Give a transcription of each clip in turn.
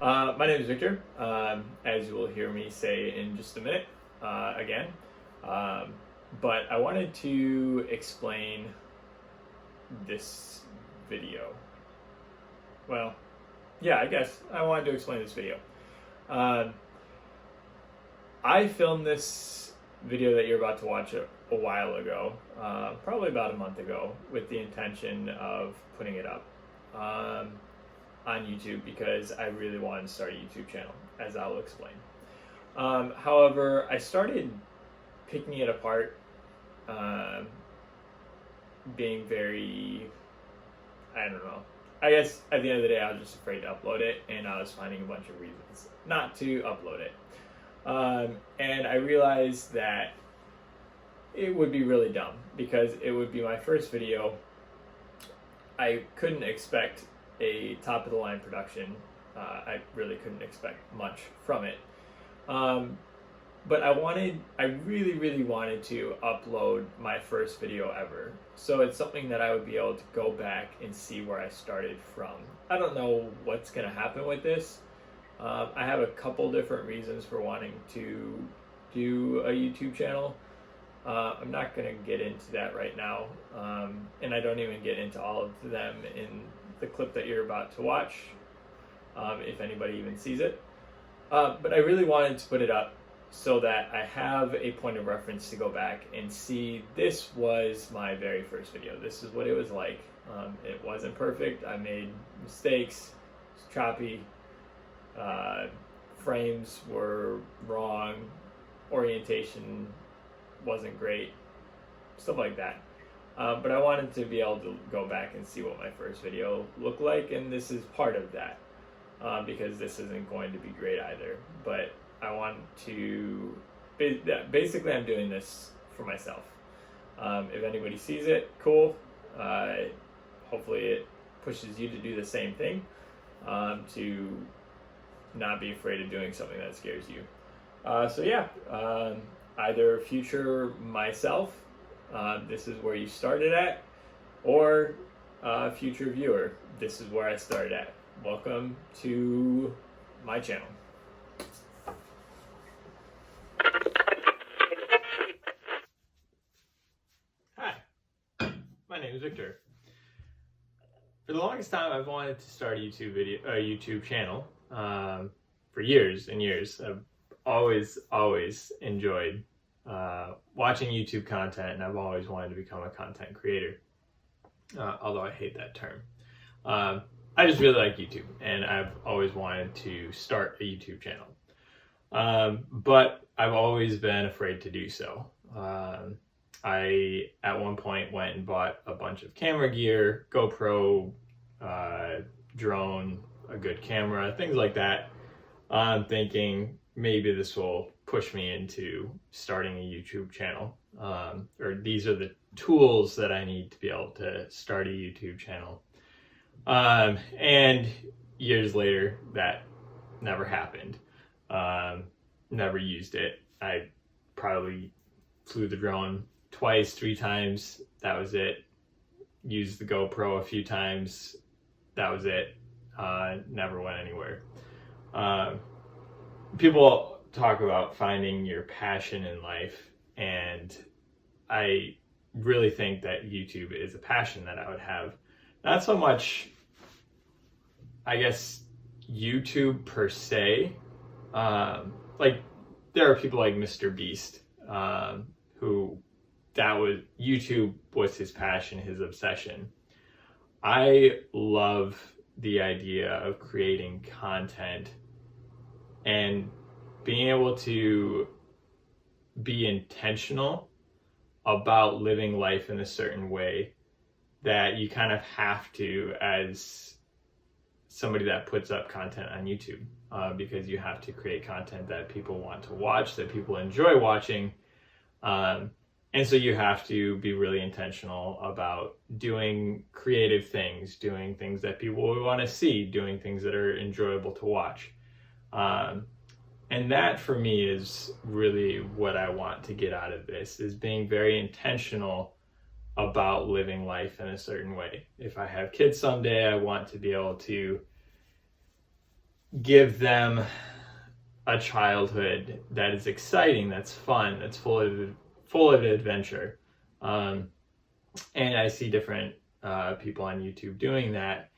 My name is Victor, as you will hear me say in just a minute again. Um, but I wanted to explain this video. Well, yeah, I guess I wanted to explain this video. Um, I filmed this video that you're about to watch a while ago, probably about a month ago, with the intention of putting it up on YouTube because I really wanted to start a YouTube channel, as I'll explain. However, I started picking it apart, being very, I don't know. I guess at the end of the day, I was just afraid to upload it, and I was finding a bunch of reasons not to upload it. And I realized that it would be really dumb because it would be my first video. I couldn't expect a top-of-the-line production. I really couldn't expect much from it. But I really wanted to upload my first video ever. So it's something that I would be able to go back and see where I started from. I don't know what's going to happen with this. I have a couple different reasons for wanting to do a YouTube channel. I'm not going to get into that right now. And I don't even get into all of them in the clip that you're about to watch, if anybody even sees it. But I really wanted to put it up so that I have a point of reference to go back and see this was my very first video. This is what it was like. It wasn't perfect. I made mistakes. It was choppy. Frames were wrong. Orientation wasn't great. Stuff like that. But I wanted to be able to go back and see what my first video looked like, and this is part of that, because this isn't going to be great either. But I want to, basically I'm doing this for myself. If anybody sees it, cool. Hopefully it pushes you to do the same thing, to not be afraid of doing something that scares you. So yeah, either future myself, this is where you started at, or future viewer, this is where I started at. Welcome to my channel. Hi, my name is Victor. For the longest time, I've wanted to start a YouTube channel for years and years. I've always enjoyed watching YouTube content, and I've always wanted to become a content creator, although I hate that term. I just really like YouTube, and I've always wanted to start a YouTube channel, but I've always been afraid to do so. I at one point went and bought a bunch of camera gear, GoPro, drone, a good camera, things like that. I'm thinking maybe this will push me into starting a YouTube channel, or these are the tools that I need to be able to start a YouTube channel. And years later, that never happened. Never used it. I probably flew the drone twice, 3 times. That was it. Used the GoPro a few times. That was it. Never went anywhere. People talk about finding your passion in life, and I really think that YouTube is a passion that I would have. Not so much, I guess, YouTube per se. Like, there are people like Mr. Beast, who YouTube was his passion, his obsession. I love the idea of creating content and being able to be intentional about living life in a certain way that you kind of have to as somebody that puts up content on YouTube, because you have to create content that people want to watch, that people enjoy watching. And so you have to be really intentional about doing creative things, doing things that people will want to see, doing things that are enjoyable to watch. And that for me is really what I want to get out of this, is being very intentional about living life in a certain way. If I have kids someday, I want to be able to give them a childhood that is exciting, that's fun, that's full of adventure. And I see different people on YouTube doing that.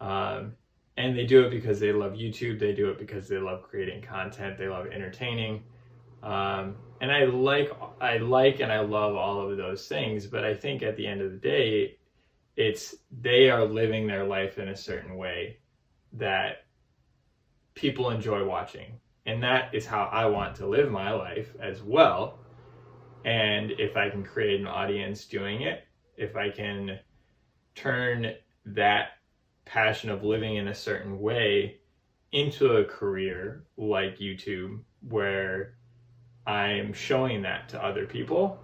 And they do it because they love YouTube. They do it because they love creating content. They love entertaining. And I like and I love all of those things. But I think at the end of the day, they are living their life in a certain way that people enjoy watching. And that is how I want to live my life as well. And if I can create an audience doing it, if I can turn that passion of living in a certain way into a career like YouTube, where I'm showing that to other people,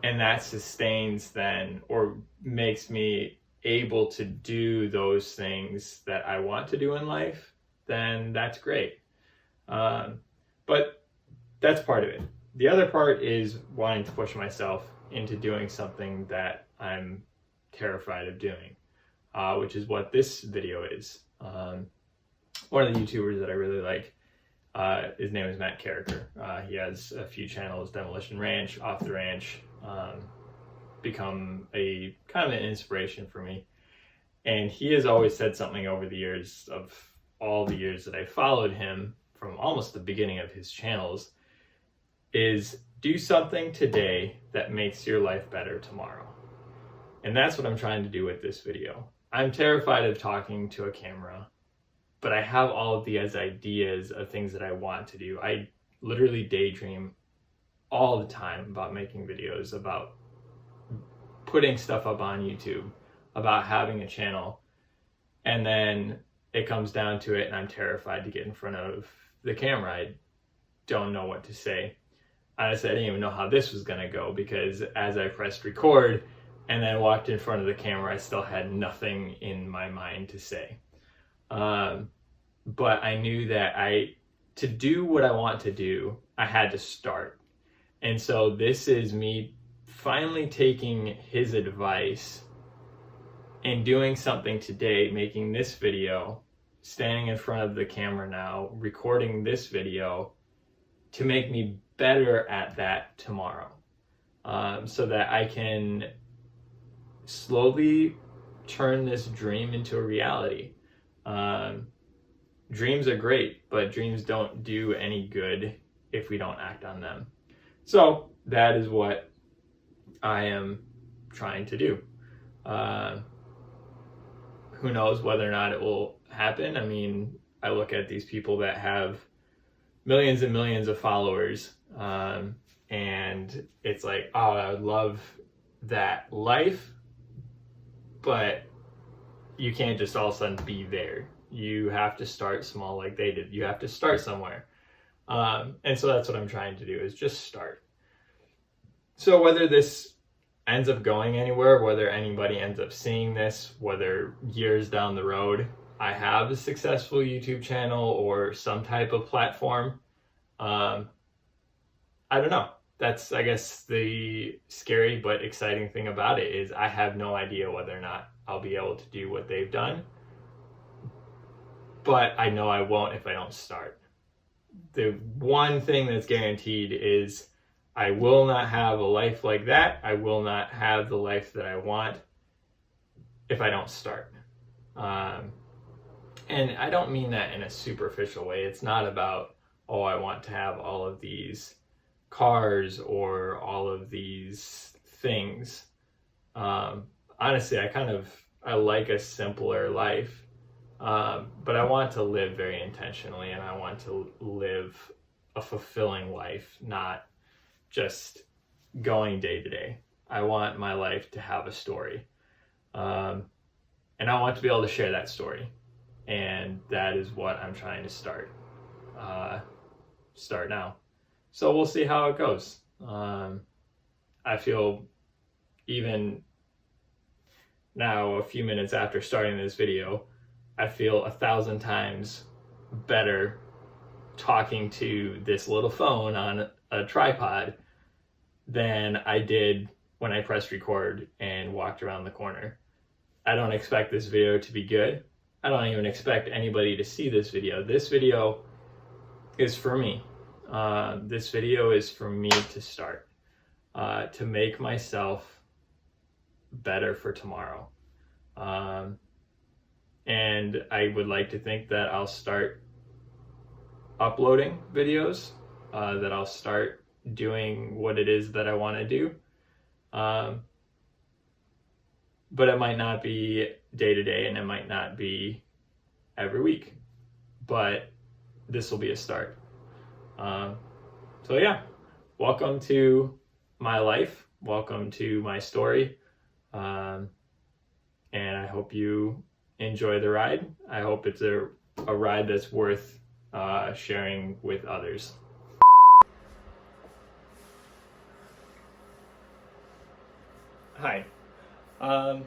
and that sustains then, or makes me able to do those things that I want to do in life, then that's great. But that's part of it. The other part is wanting to push myself into doing something that I'm terrified of doing, which is what this video is. One of the YouTubers that I really like, his name is Matt Carricker. He has a few channels, Demolition Ranch, Off the Ranch, become a kind of an inspiration for me. And he has always said something over the years, of all the years that I followed him from almost the beginning of his channels, is do something today that makes your life better tomorrow. And that's what I'm trying to do with this video. I'm terrified of talking to a camera, but I have all of these ideas of things that I want to do. I literally daydream all the time about making videos, about putting stuff up on YouTube, about having a channel. And then it comes down to it and I'm terrified to get in front of the camera. I don't know what to say. Honestly, I didn't even know how this was going to go, because as I pressed record and then walked in front of the camera, I still had nothing in my mind to say. But I knew that to do what I want to do, I had to start. And so this is me finally taking his advice and doing something today, making this video, standing in front of the camera now, recording this video to make me better at that tomorrow. So that I can slowly turn this dream into a reality. Dreams are great, but dreams don't do any good if we don't act on them. So that is what I am trying to do. Who knows whether or not it will happen? I mean, I look at these people that have millions and millions of followers, and it's like, oh, I would love that life, but you can't just all of a sudden be there. You have to start small like they did. You have to start somewhere. And so that's what I'm trying to do, is just start. So whether this ends up going anywhere, whether anybody ends up seeing this, whether years down the road I have a successful YouTube channel or some type of platform, I don't know. That's, I guess, the scary but exciting thing about it, is I have no idea whether or not I'll be able to do what they've done. But I know I won't if I don't start. The one thing that's guaranteed is I will not have a life like that. I will not have the life that I want if I don't start. And I don't mean that in a superficial way. It's not about, oh, I want to have all of these cars or all of these things. Honestly, I like a simpler life. But I want to live very intentionally, and I want to live a fulfilling life, not just going day to day. I want my life to have a story. And I want to be able to share that story. And that is what I'm trying to start now. So we'll see how it goes. I feel even now, a few minutes after starting this video, I feel 1,000 times better talking to this little phone on a tripod than I did when I pressed record and walked around the corner. I don't expect this video to be good. I don't even expect anybody to see this video. This video is for me. This video is for me to start, to make myself better for tomorrow. And I would like to think that I'll start uploading videos, that I'll start doing what it is that I want to do. But it might not be day to day, and it might not be every week, but this will be a start. So yeah, welcome to my life. Welcome to my story. And I hope you enjoy the ride. I hope it's a ride that's worth sharing with others. Hi. Hi.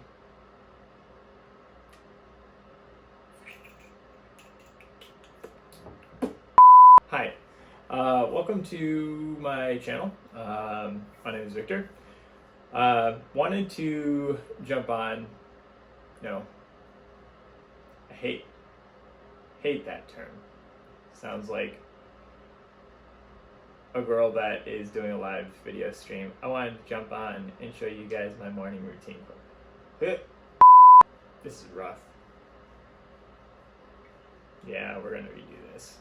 Welcome to my channel. My name is Victor. Wanted to jump on, I hate that term. Sounds like a girl that is doing a live video stream. I wanted to jump on and show you guys my morning routine. This is rough. Yeah, we're gonna redo this.